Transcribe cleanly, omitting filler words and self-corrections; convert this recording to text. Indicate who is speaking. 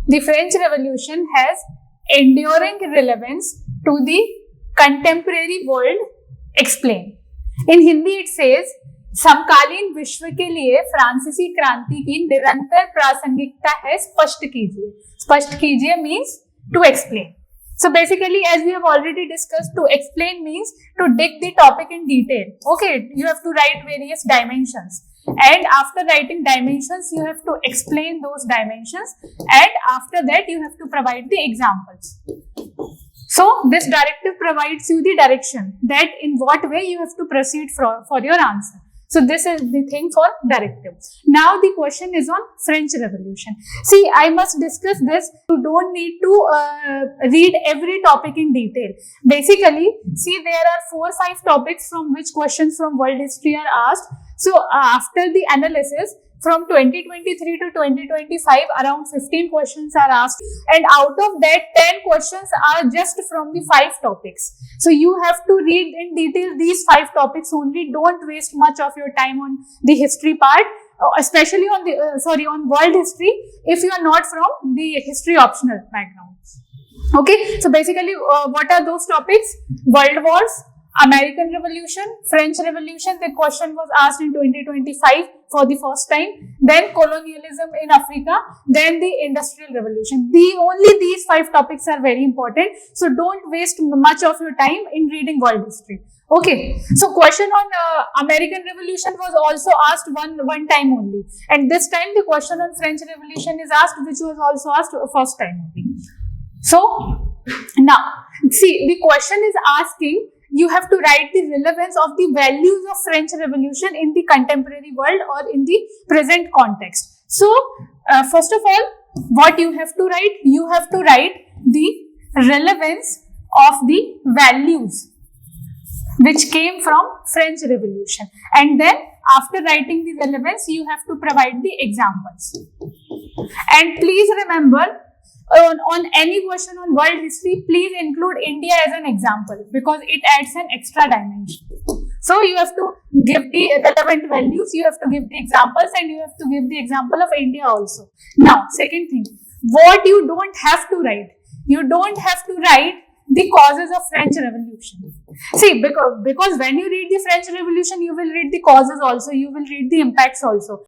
Speaker 1: The French Revolution has enduring relevance to the contemporary world. Explain. In Hindi it says, समकालीन विश्व के लिए फ्रांसीसी क्रांति की निरंतर प्रासंगिकता है, स्पष्ट कीजिए. स्पष्ट कीजिए means to explain. So basically, as we have already discussed, to explain means to dig the topic in detail. Okay, you have to write various dimensions. And after writing dimensions, you have to explain those dimensions. And after that, you have to provide the examples. So this directive provides you the direction that in what way you have to proceed for your answer. So this is the thing for directive. Now the question is on French Revolution. See, I must discuss this. You don't need to read every topic in detail. Basically, see, there are 4 or 5 topics from which questions from world history are asked. So after the analysis, from 2023 to 2025, around 15 questions are asked, and out of that 10 questions are just from the 5 topics. So you have to read in detail these 5 topics only. Don't waste much of your time on the history part, especially on the on world history if you are not from the history optional background. Okay, so basically what are those topics? World wars, American Revolution, French Revolution. The question was asked in 2025 for the first time. Then colonialism in Africa. Then the Industrial Revolution. Only these 5 topics are very important. So don't waste much of your time in reading world history. Okay. So question on American Revolution was also asked one time only. And this time the question on French Revolution is asked, which was also asked first time only. So now see, the question is asking, you have to write the relevance of the values of French Revolution in the contemporary world or in the present context. So, first of all, what you have to write? You have to write the relevance of the values which came from French Revolution. And then, after writing the relevance, you have to provide the examples. And please remember, on any question on world history, please include India as an example because it adds an extra dimension. So you have to give the relevant values, you have to give the examples, and you have to give the example of India also. Now, second thing, what you don't have to write? You don't have to write the causes of French Revolution. See, because when you read the French Revolution, you will read the causes also, you will read the impacts also.